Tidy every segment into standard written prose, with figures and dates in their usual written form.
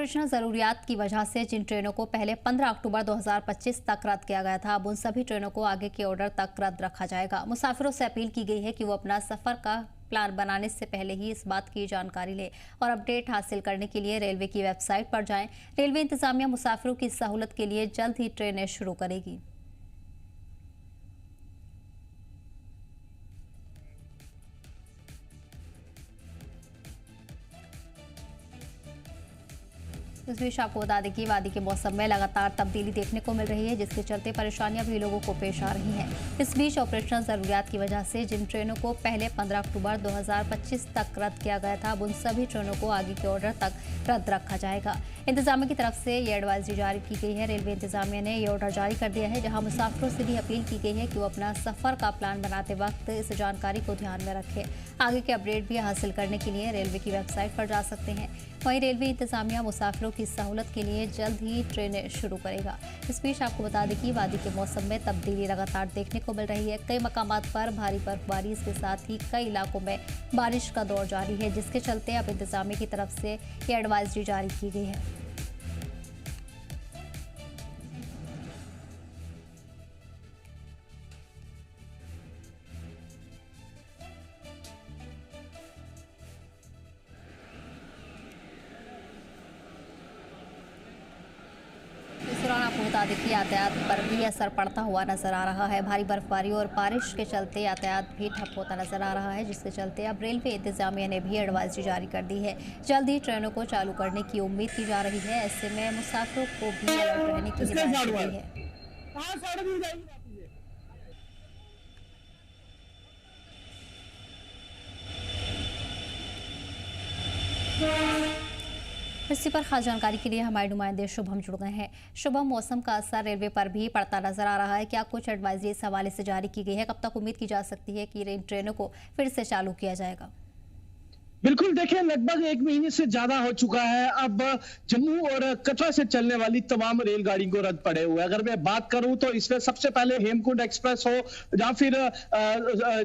Operational जरूरियात की वजह से जिन ट्रेनों को पहले 15 अक्टूबर 2025 तक रद्द किया गया था, अब उन सभी ट्रेनों को आगे के ऑर्डर तक रद्द रखा जाएगा। मुसाफिरों से अपील की गई है कि वो अपना सफर का प्लान बनाने से पहले ही इस बात की जानकारी लें और अपडेट हासिल करने के लिए रेलवे की वेबसाइट पर जाएं। रेलवे इंतजामिया मुसाफिरों की सहूलत के लिए जल्द ही ट्रेनें शुरू करेगी। इस बीच आपको बता दें कि वादी के मौसम में लगातार तब्दीली देखने को मिल रही है, जिसके चलते परेशानियां भी लोगों को पेश आ रही हैं। इस बीच ऑपरेशनल जरूरियात की वजह से जिन ट्रेनों को पहले 15 अक्टूबर 2025 तक रद्द किया गया था, अब उन सभी ट्रेनों को आगे के ऑर्डर तक रद्द रखा जाएगा। इंतजामिया की तरफ से ये एडवाइजरी जारी की गई है। रेलवे इंतजामिया ने ये ऑर्डर जारी कर दिया है, जहाँ मुसाफिरों से भी अपील की गई है कि वो अपना सफर का प्लान बनाते वक्त इस जानकारी को ध्यान में रखें। आगे के अपडेट भी हासिल करने के लिए रेलवे की वेबसाइट पर जा सकते हैं। वहीं रेलवे इंतजामिया मुसाफिरों की सहूलत के लिए जल्द ही ट्रेनें शुरू करेगा। इस बीच आपको बता दें कि वादी के मौसम में तब्दीली लगातार देखने को मिल रही है। कई मकामात पर भारी बर्फबारी, इसके साथ ही कई इलाकों में बारिश का दौर जारी है, जिसके चलते अब इंतजामिया की तरफ से ये एडवाइजरी जारी की गई है। आपको बता दें कि यातायात पर भी असर पड़ता हुआ नजर आ रहा है। भारी बर्फबारी और बारिश के चलते यातायात भी ठप होता नजर आ रहा है, जिसके चलते अब रेलवे इंतजामिया ने भी एडवाइजरी जारी कर दी है। जल्द ही ट्रेनों को चालू करने की उम्मीद की जा रही है। ऐसे में मुसाफिरों को भी अलर्ट रहने की हिदायत दी गई है। इसी पर खास जानकारी के लिए हमारे नुमाइंदे शुभम जुड़ गए हैं। शुभम, मौसम का असर रेलवे पर भी पड़ता नजर आ रहा है। क्या कुछ एडवाइजरी इस हवाले से जारी की गई है? कब तक उम्मीद की जा सकती है कि इन ट्रेनों को फिर से चालू किया जाएगा? बिल्कुल, देखिए लगभग 1 महीने से ज्यादा हो चुका है। अब जम्मू और कटरा से चलने वाली तमाम रेलगाड़ी को रद्द पड़े हुए। अगर मैं बात करूं तो इसमें सबसे पहले हेमकुंड एक्सप्रेस हो या फिर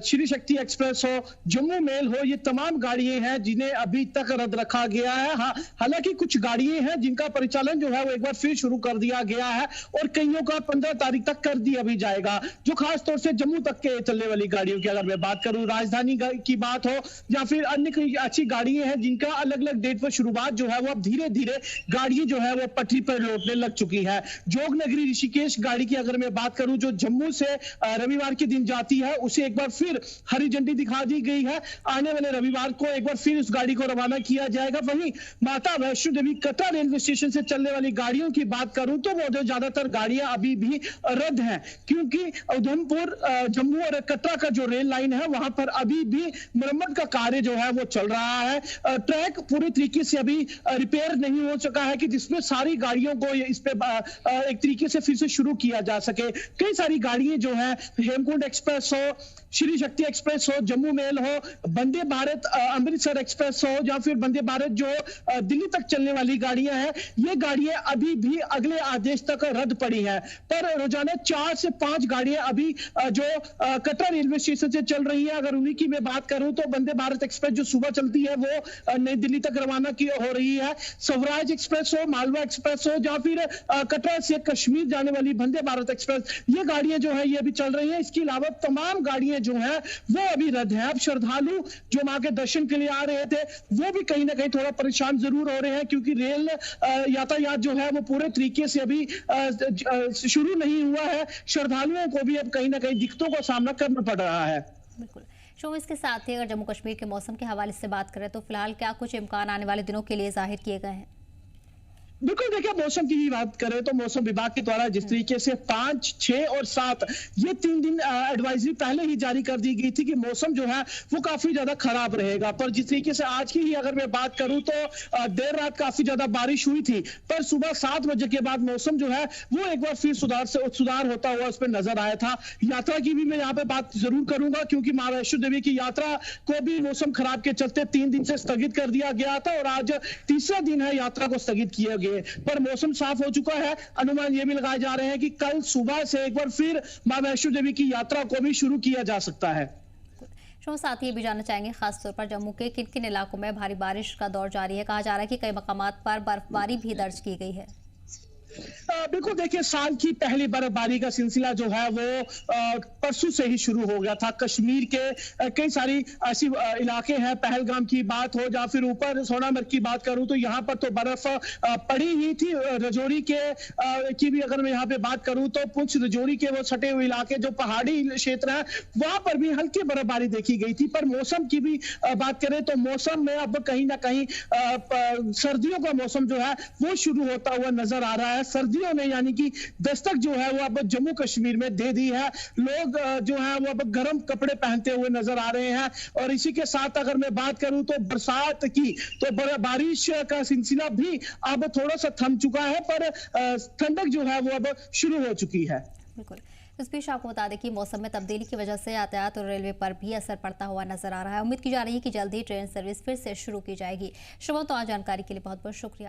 श्री शक्ति एक्सप्रेस हो, जम्मू मेल हो, ये तमाम गाड़ियां हैं जिन्हें अभी तक रद्द रखा गया है। हालांकि कुछ गाड़ियां हैं जिनका परिचालन जो है वो एक बार फिर शुरू कर दिया गया है और कईयों का 15 तारीख तक कर दिया भी जाएगा। जो खासतौर से जम्मू तक के चलने वाली गाड़ियों की अगर मैं बात करूं, राजधानी की बात हो या फिर अन्य अच्छी गाड़ियां हैं जिनका अलग अलग डेट पर शुरुआत जो है वो अब धीरे धीरे गाड़ियां जो है वो पटरी पर लौटने लग चुकी है। जोगनगरी ऋषिकेश गाड़ी की अगर मैं बात करूं, जो जम्मू से रविवार के दिन जाती है, उसे एक बार फिर हरी झंडी दिखा दी गई है। आने वाले रविवार को एक बार फिर उस गाड़ी को रवाना किया जाएगा। वहीं माता वैष्णो देवी कटरा रेलवे स्टेशन से चलने वाली गाड़ियों की बात करूं तो वो ज्यादातर गाड़ियां अभी भी रद्द हैं, क्योंकि उधमपुर जम्मू और कटरा का जो रेल लाइन है वहां पर अभी भी मरम्मत का कार्य जो है वो चल रहा है। ट्रैक पूरी तरीके से अभी रिपेयर नहीं हो चुका है कि जिसमें सारी गाड़ियों को इस पे एक तरीके से फिर से शुरू किया जा सके। कई सारी गाड़ियां जो है, हेमकुंड एक्सप्रेस हो, श्री शक्ति एक्सप्रेस हो, जम्मू मेल हो, वंदे भारत अमृतसर एक्सप्रेस हो या फिर वंदे भारत जो दिल्ली तक चलने वाली गाड़ियां हैं, ये गाड़ियां अभी भी अगले आदेश तक रद्द पड़ी हैं। पर रोजाना 4 से 5 गाड़ियां अभी जो कटरा रेलवे स्टेशन से चल रही है। अगर उन्हीं की मैं बात करूं तो वंदे भारत एक्सप्रेस जो सुबह चलती है वो नई दिल्ली तक रवाना की हो रही है। स्वराज एक्सप्रेस हो, मालवा एक्सप्रेस हो या फिर कटरा से कश्मीर जाने वाली वंदे भारत एक्सप्रेस, ये गाड़ियां जो है ये भी चल रही है। इसके अलावा तमाम गाड़ियां जो है वो अभी रद्द है। अब श्रद्धालु जो मां के दर्शन के लिए आ रहे थे वो भी कहीं ना कहीं थोड़ा परेशान जरूर हो रहे हैं, क्योंकि रेल यातायात जो है वो पूरे तरीके से अभी शुरू नहीं हुआ है। श्रद्धालुओं को भी अब कहीं ना कहीं दिक्कतों का सामना करना पड़ रहा है। बिल्कुल। शो, इसके साथ ही अगर जम्मू कश्मीर के मौसम के हवाले से बात करें तो फिलहाल क्या कुछ इम्कान आने वाले दिनों के लिए जाहिर किए गए हैं? बिल्कुल, देखिए मौसम की ही बात करें तो मौसम विभाग के द्वारा जिस तरीके से 5, 6 और 7 ये 3 दिन एडवाइजरी पहले ही जारी कर दी गई थी कि मौसम जो है वो काफी ज्यादा खराब रहेगा। पर जिस तरीके से आज की ही अगर मैं बात करूं तो देर रात काफी ज्यादा बारिश हुई थी, पर सुबह 7 बजे के बाद मौसम जो है वो एक बार फिर सुधार होता हुआ उस पर नजर आया था। यात्रा की भी मैं यहाँ पे बात जरूर करूंगा, क्योंकि मां वैष्णो देवी की यात्रा को भी मौसम खराब के चलते 3 दिन से स्थगित कर दिया गया था और आज तीसरा दिन है यात्रा को स्थगित किया गया। पर मौसम साफ हो चुका है। अनुमान ये भी लगाए जा रहे हैं कि कल सुबह से एक बार फिर मां वैष्णो देवी की यात्रा को भी शुरू किया जा सकता है। तो साथ ही ये भी जानना चाहेंगे खासतौर पर जम्मू के किन किन इलाकों में भारी बारिश का दौर जारी है। कहा जा रहा है कि कई मकामात पर बर्फबारी भी दर्ज की गई है। बिल्कुल देखिए, साल की पहली बर्फबारी का सिलसिला जो है वो परसों से ही शुरू हो गया था। कश्मीर के कई सारी ऐसी इलाके हैं, पहलगाम की बात हो या फिर ऊपर सोनामर्ग की बात करूं तो यहाँ पर तो बर्फ पड़ी ही थी। रजौरी की भी अगर मैं यहाँ पे बात करूं तो पुंछ रजौरी के वो सटे हुए इलाके जो पहाड़ी क्षेत्र है वहां पर भी हल्की बर्फबारी देखी गई थी। पर मौसम की भी बात करें तो मौसम में अब कहीं ना कहीं सर्दियों का मौसम जो है वो शुरू होता हुआ नजर आ रहा है। सर्दियों ने यानी कि दस्तक जो है वो अब जम्मू कश्मीर में दे दी है। लोग जो है वो अब गर्म कपड़े पहनते हुए नजर आ रहे हैं। और इसी के साथ अगर मैं बात करूं तो बरसात की तो बारिश का सिलसिला भी अब थोड़ा सा थम चुका है, पर ठंडक जो है वो अब शुरू हो चुकी है। बिल्कुल। इस बीच आपको बता दें कि मौसम में तब्दीली की वजह से यातायात और रेलवे पर भी असर पड़ता हुआ नजर आ रहा है। उम्मीद की जा रही है कि जल्दी ट्रेन सर्विस फिर से शुरू की जाएगी। शुभम, तो आज जानकारी के लिए बहुत बहुत शुक्रिया।